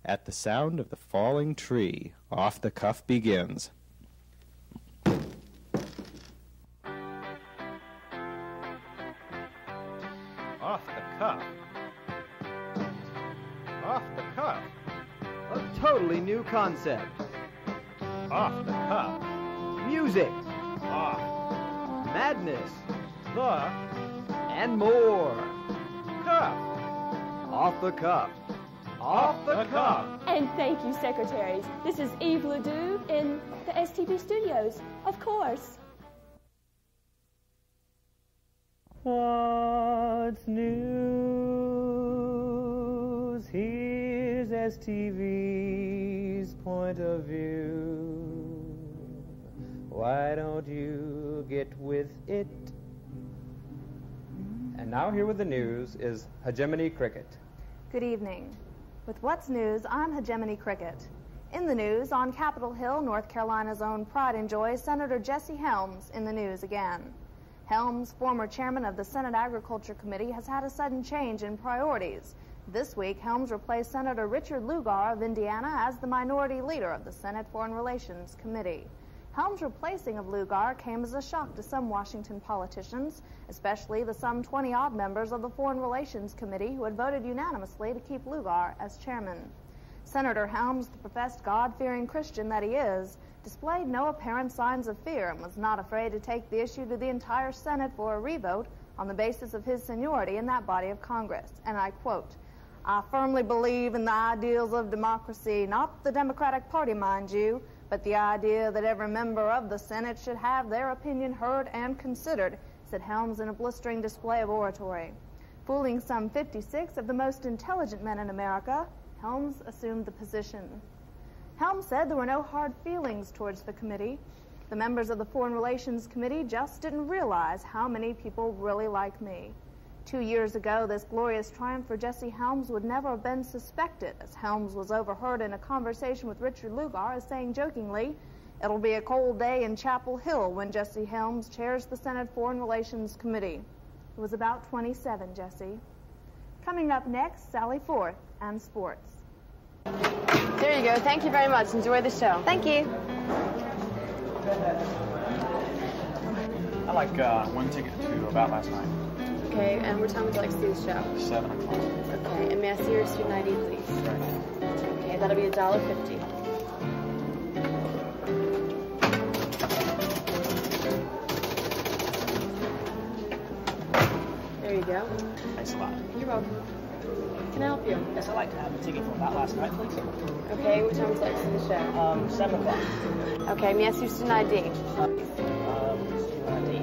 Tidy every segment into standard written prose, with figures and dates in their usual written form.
At the sound of the falling tree, Off the Cuff begins. Off the cuff. Off the cuff. A totally new concept. Off the cuff. Music. Off. Madness. The. And more. Cuff. Off the cuff. Off the cuff. And thank you, secretaries. This is Eve Ledoux in the STV studios, of course. What's news? Here's STV's point of view. Why don't you get with it? And now here with the news is Hegemony Cricket. Good evening. With What's News, I'm Hegemony Cricket. In the news, on Capitol Hill, North Carolina's own pride and joy, Senator Jesse Helms in the news again. Helms, former chairman of the Senate Agriculture Committee, has had a sudden change in priorities. This week, Helms replaced Senator Richard Lugar of Indiana as the minority leader of the Senate Foreign Relations Committee. Helms' replacing of Lugar came as a shock to some Washington politicians, especially the some 20-odd members of the Foreign Relations Committee who had voted unanimously to keep Lugar as chairman. Senator Helms, the professed God-fearing Christian that he is, displayed no apparent signs of fear and was not afraid to take the issue to the entire Senate for a revote on the basis of his seniority in that body of Congress. And I quote, "I firmly believe in the ideals of democracy, not the Democratic Party, mind you, but the idea that every member of the Senate should have their opinion heard and considered," said Helms in a blistering display of oratory. Fooling some 56 of the most intelligent men in America, Helms assumed the position. Helms said there were no hard feelings towards the committee. The members of the Foreign Relations Committee just didn't realize how many people really like me. 2 years ago, this glorious triumph for Jesse Helms would never have been suspected, as Helms was overheard in a conversation with Richard Lugar as saying jokingly, "It'll be a cold day in Chapel Hill when Jesse Helms chairs the Senate Foreign Relations Committee." It was about 27, Jesse. Coming up next, Sally Forth and sports. There you go. Thank you very much. Enjoy the show. Thank you. I like one ticket to About Last Night. Okay, and what time would you like to see the show? 7 o'clock. Okay, and may I see your student ID, please? Right. Okay, that'll be $1.50. There you go. Thanks a lot. You're welcome. Can I help you? Yes, I'd like to have a ticket for About Last Night, please. Okay, what time would you like to see the show? 7 o'clock. Okay, may I see your student ID? Student ID.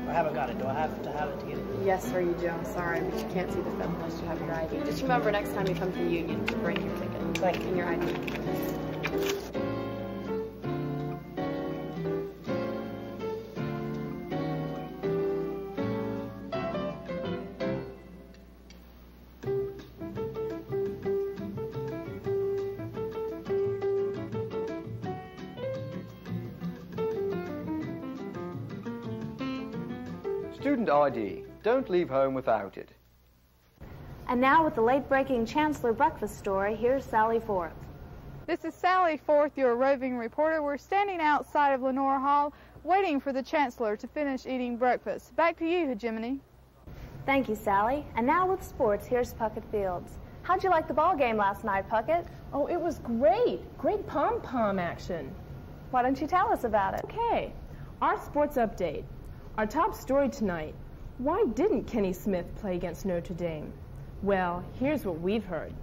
I haven't got it. Do I have to have it to get it? Yes, sir, you do. I'm sorry, but you can't see the film unless you have your ID. Just remember next time you come to the union to bring your ticket. Thank you. And your ID. Student ID. Don't leave home without it. And now with the late-breaking Chancellor Breakfast story, here's Sally Forth. This is Sally Forth, your roving reporter. We're standing outside of Lenore Hall, waiting for the Chancellor to finish eating breakfast. Back to you, Hegemony. Thank you, Sally. And now with sports, here's Puckett Fields. How'd you like the ball game last night, Puckett? Oh, it was great. Great pom-pom action. Why don't you tell us about it? Okay, our sports update. Our top story tonight, why didn't Kenny Smith play against Notre Dame? Well, here's what we've heard.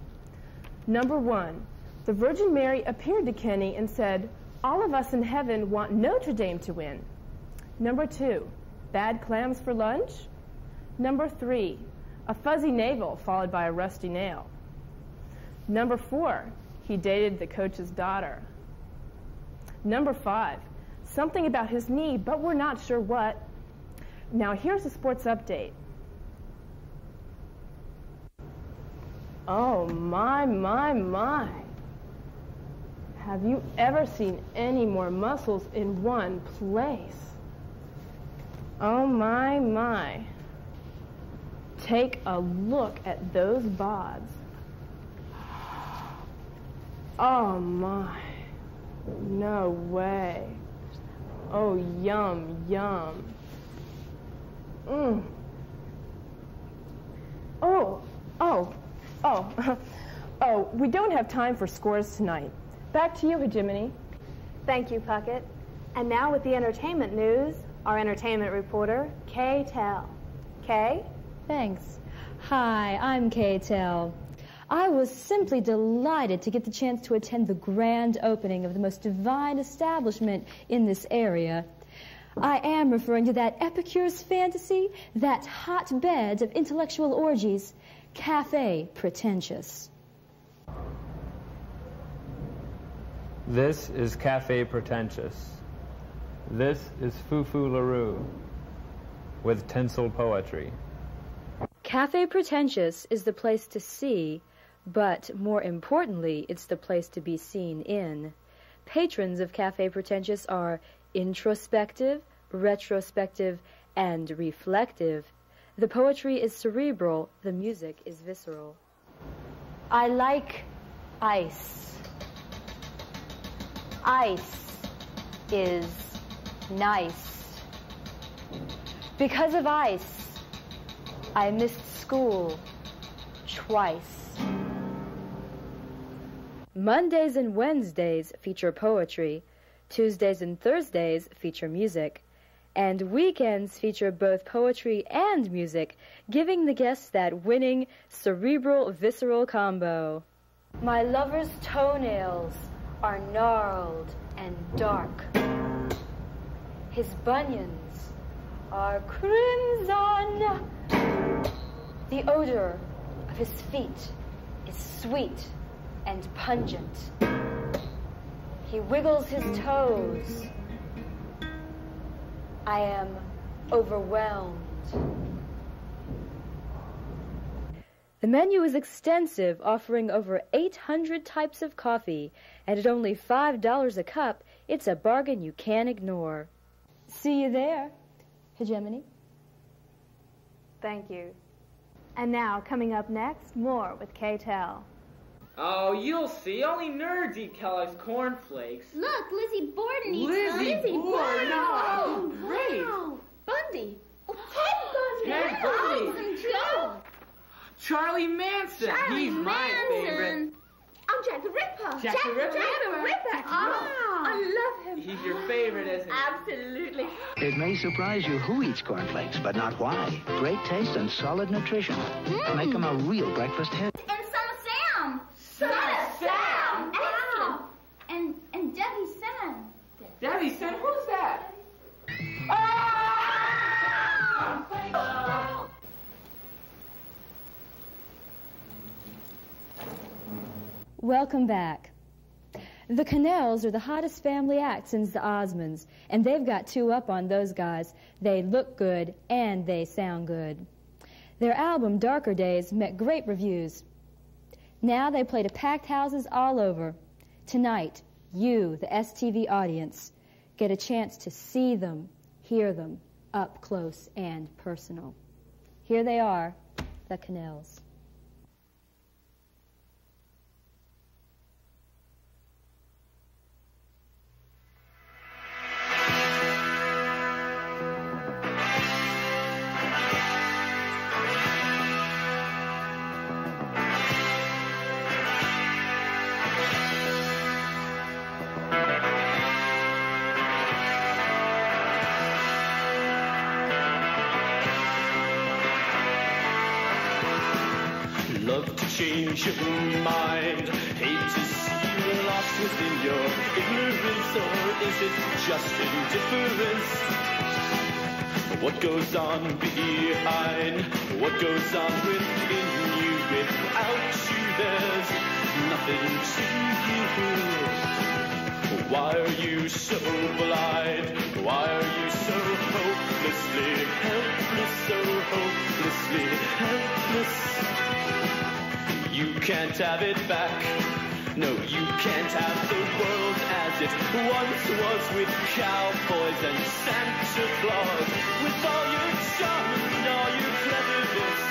Number one, the Virgin Mary appeared to Kenny and said, "All of us in heaven want Notre Dame to win." Number two, bad clams for lunch? Number three, a fuzzy navel followed by a rusty nail. Number four, he dated the coach's daughter. Number five, something about his knee, but we're not sure what. Now here's a sports update. Oh, my. Have you ever seen any more mussels in one place? Oh my, my. Take a look at those bods. Oh my. No way. Oh, yum, yum. Mmm. Oh, we don't have time for scores tonight. Back to you, Hegemony. Thank you, Puckett. And now with the entertainment news, our entertainment reporter, Kay Tell. Kay? Thanks. Hi, I'm Kay Tell. I was simply delighted to get the chance to attend the grand opening of the most divine establishment in this area. I am referring to that epicure's fantasy, that hotbed of intellectual orgies, Cafe Pretentious. This is Cafe Pretentious. This is Foo-Foo LaRue with Tencel poetry. Cafe Pretentious is the place to see, but more importantly, it's the place to be seen in. Patrons of Cafe Pretentious are introspective, retrospective, and reflective. The poetry is cerebral, the music is visceral. I like ice. Ice is nice. Because of ice, I missed school twice. Mondays and Wednesdays feature poetry. Tuesdays and Thursdays feature music. And weekends feature both poetry and music, giving the guests that winning cerebral visceral combo. My lover's toenails are gnarled and dark. His bunions are crimson. The odor of his feet is sweet and pungent. He wiggles his toes. I am overwhelmed. The menu is extensive, offering over 800 types of coffee, and at only $5 a cup, it's a bargain you can't ignore. See you there, Hegemony. Thank you. And now, coming up next, more with Kay Tell. Oh, you'll see. Only nerds eat Kellogg's cornflakes. Look, Lizzie Borden eats Lizzie Borden! Oh, great! Wow. Bundy. Oh, Ted Bundy. Ted Bundy. Awesome, too. Charlie Manson. He's my favorite. Oh, Jack the Ripper. Jack the Ripper? Jack the Ripper. Oh, I love him. He's your favorite, isn't he? Absolutely. It may surprise you who eats cornflakes, but not why. Great taste and solid nutrition. Make them a real breakfast hit. And Son of Sam. Son of Sam. Wow. And Debbie Sen. Debbie Sen? Who's that? Welcome back. The Canals are the hottest family act since the Osmonds, and they've got two up on those guys. They look good, and they sound good. Their album, Darker Days, met great reviews. Now they play to packed houses all over. Tonight, you, the STV audience, get a chance to see them, hear them, up close and personal. Here they are, the Canals. Change your mind. Hate to see you lost within your ignorance, or is it just indifference? What goes on behind? What goes on within you? Without you, there's nothing to you. Why are you so blind? Why are you so hopelessly helpless? So hopelessly helpless. you can't have it back. No, you can't have the world as it once was, with cowboys and Santa Claus. With all your charm and all your cleverness,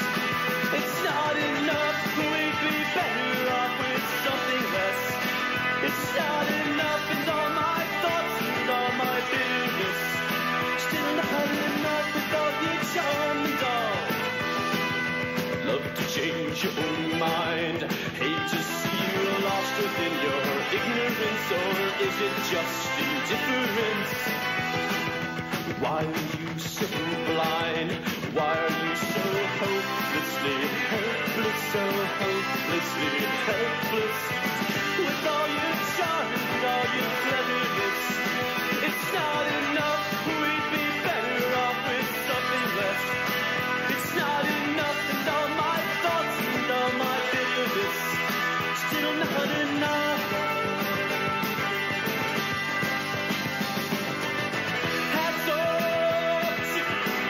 it's not enough. We'd be better off with something less. It's not enough, and all my thoughts and all my bitterness, still not enough with all your charm and all. Love to change your own mind, hate to see you lost within your ignorance, or is it just indifference? Why are you so blind? Why are you so hopelessly helpless, so hopelessly helpless? With all your charm and all your cleverness, it's not enough. We'd be better off with something less. It's not enough, and all my thoughts and all my bitterness, still not enough. Hats off to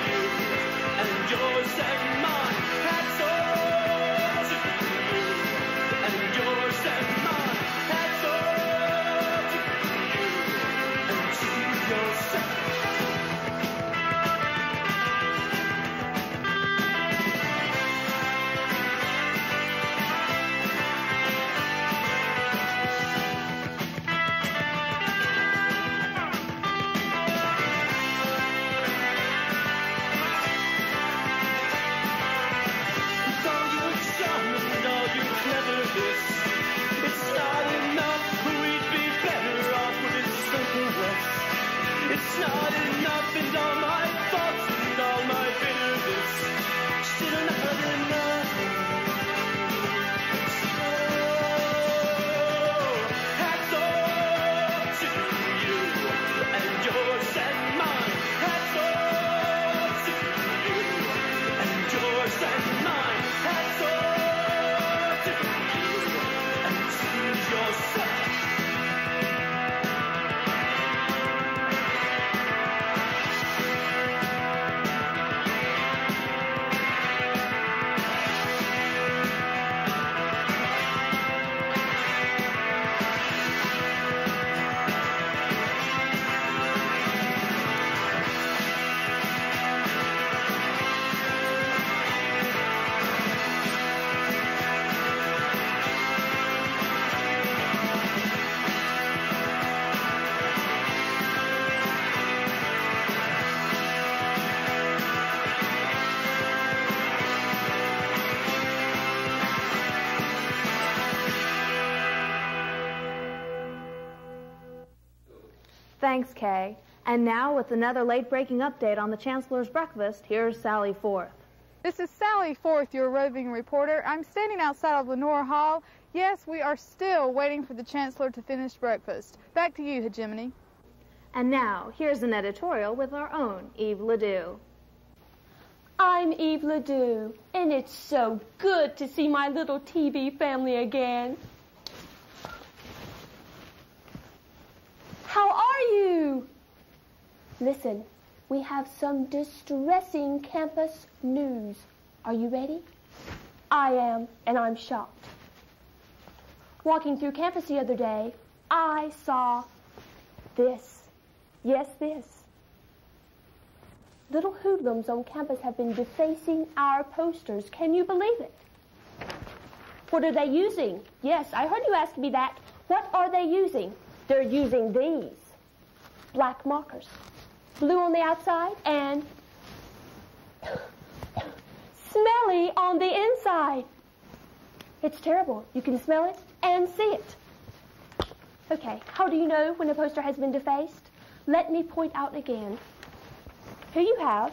you and yours and mine. Hats off to you and yours and mine. Hats off to you and to yourself. It's not enough, we'd be better off with something less. It's not enough, and all my thoughts and all my bitterness, still not enough. So, hats off to you and yours and mine. Hats off to you and yours and mine. Hats off to you and to yourself. Thanks, Kay. And now, with another late-breaking update on the Chancellor's Breakfast, here's Sally Forth. This is Sally Forth, your roving reporter. I'm standing outside of Lenore Hall. Yes, we are still waiting for the Chancellor to finish breakfast. Back to you, Hegemony. And now, here's an editorial with our own Eve Ledoux. I'm Eve Ledoux, and it's so good to see my little TV family again. How are you? Listen, we have some distressing campus news. Are you ready? I am, and I'm shocked. Walking through campus the other day, I saw this. Yes, this. Little hoodlums on campus have been defacing our posters. Can you believe it? What are they using? Yes, I heard you ask me that. What are they using? They're using these black markers. Blue on the outside and smelly on the inside. It's terrible. You can smell it and see it. Okay, how do you know when a poster has been defaced? Let me point out again. Here you have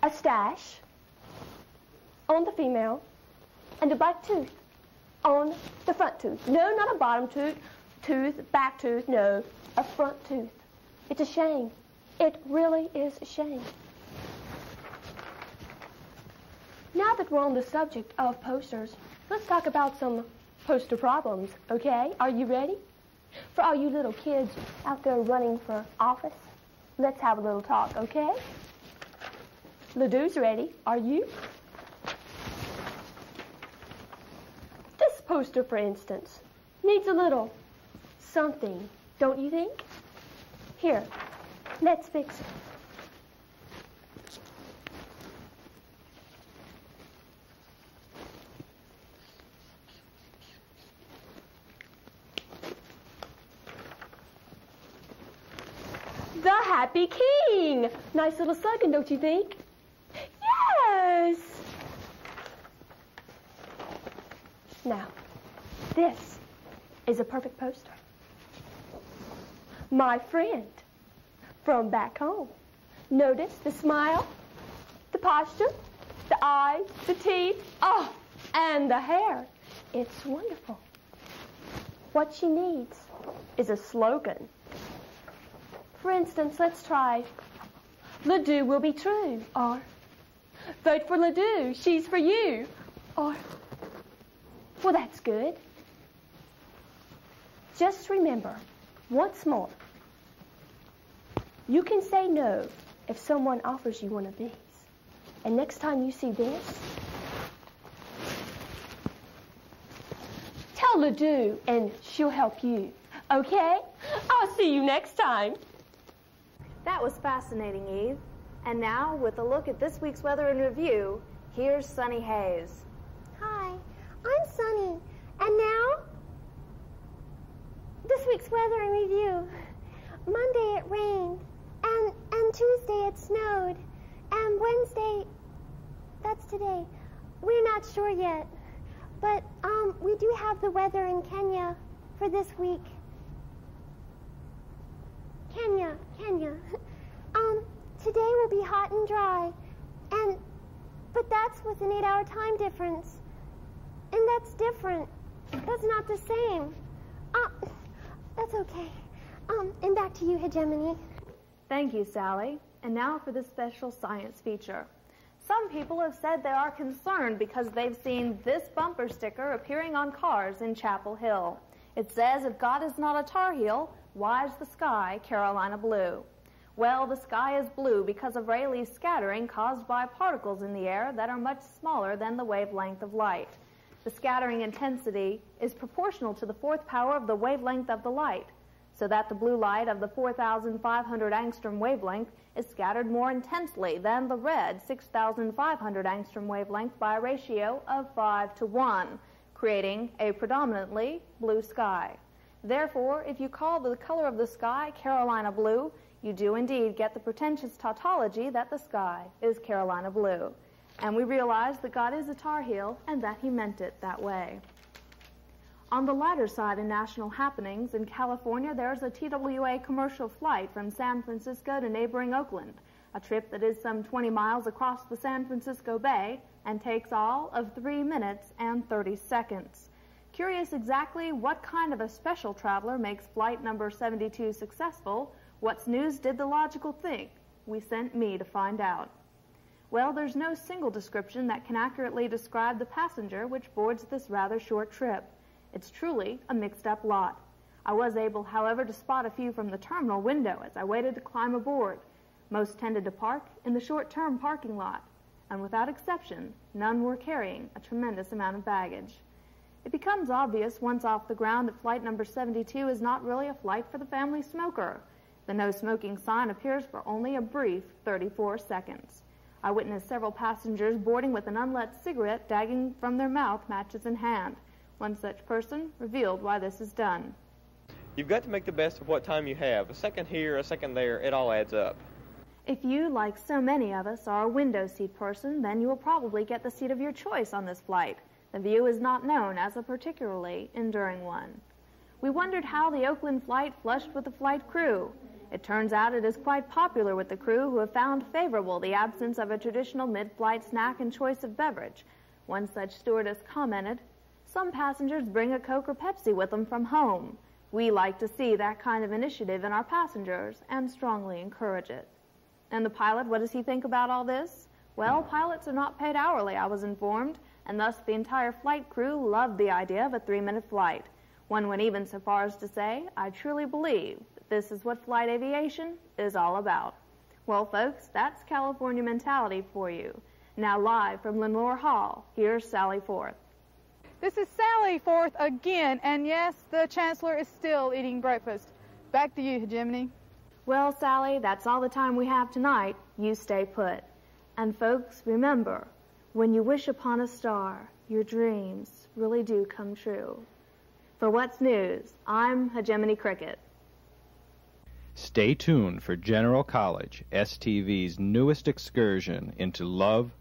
a stash on the female and a black tooth on the front tooth. No, not a bottom tooth, back tooth, no, a front tooth. It's a shame. It really is a shame. Now that we're on the subject of posters, let's talk about some poster problems, okay? Are you ready? For all you little kids out there running for office, let's have a little talk, okay? Ledoux's ready. Are you? poster, for instance, needs a little something, don't you think? Here, let's fix it. The Happy King! Nice little slogan, don't you think? Yes! Now, this is a perfect poster. My friend from back home. Notice the smile, the posture, the eyes, the teeth, oh, and the hair. It's wonderful. What she needs is a slogan. For instance, let's try, Ledoux will be true, or vote for Ledoux, she's for you, or, well, that's good. Just remember, once more, you can say no if someone offers you one of these. And next time you see this, tell Ledoux and she'll help you. Okay? I'll see you next time. That was fascinating, Eve. And now, with a look at this week's weather in review, here's Sunny Hayes. Hi, I'm Sunny. And now, this week's weather in review. Monday it rained, and Tuesday it snowed, and Wednesday, that's today, we're not sure yet. But we do have the weather in Kenya for this week. Kenya. Today will be hot and dry, but that's with an 8-hour time difference. And that's different. That's not the same. That's okay. And back to you, Hegemony. Thank you, Sally. And now for this special science feature. Some people have said they are concerned because they've seen this bumper sticker appearing on cars in Chapel Hill. It says, if God is not a Tar Heel, why is the sky Carolina blue? Well, the sky is blue because of Rayleigh's scattering caused by particles in the air that are much smaller than the wavelength of light. The scattering intensity is proportional to the fourth power of the wavelength of the light, so that the blue light of the 4,500 angstrom wavelength is scattered more intensely than the red 6,500 angstrom wavelength by a ratio of 5:1, creating a predominantly blue sky. Therefore, if you call the color of the sky Carolina blue, you do indeed get the pretentious tautology that the sky is Carolina blue. And we realize that God is a Tar Heel and that he meant it that way. On the lighter side in national happenings, in California, there's a TWA commercial flight from San Francisco to neighboring Oakland, a trip that is some 20 miles across the San Francisco Bay and takes all of 3 minutes and 30 seconds. Curious exactly what kind of a special traveler makes flight number 72 successful, What's News did the logical thing. We sent me to find out. Well, there's no single description that can accurately describe the passenger which boards this rather short trip. It's truly a mixed-up lot. I was able, however, to spot a few from the terminal window as I waited to climb aboard. Most tended to park in the short-term parking lot, and without exception, none were carrying a tremendous amount of baggage. It becomes obvious once off the ground that flight number 72 is not really a flight for the family smoker. The no smoking sign appears for only a brief 34 seconds. I witnessed several passengers boarding with an unlit cigarette dangling from their mouth, matches in hand. One such person revealed why this is done. You've got to make the best of what time you have. A second here, a second there, it all adds up. If you, like so many of us, are a window seat person, then you will probably get the seat of your choice on this flight. The view is not known as a particularly enduring one. We wondered how the Oakland flight flushed with the flight crew. It turns out it is quite popular with the crew who have found favorable the absence of a traditional mid-flight snack and choice of beverage. One such stewardess commented, "Some passengers bring a Coke or Pepsi with them from home. We like to see that kind of initiative in our passengers and strongly encourage it." And the pilot, what does he think about all this? Well, pilots are not paid hourly, I was informed, and thus the entire flight crew loved the idea of a 3-minute flight. One went even so far as to say, "I truly believe that this is what flight aviation is all about." Well, folks, that's California mentality for you. Now live from Lenore Hall, here's Sally Forth. This is Sally Forth again, and yes, the Chancellor is still eating breakfast. Back to you, Hegemony. Well, Sally, that's all the time we have tonight. You stay put. And folks, remember, when you wish upon a star, your dreams really do come true. For What's News, I'm Hegemony Cricket. Stay tuned for General College, STV's newest excursion into love,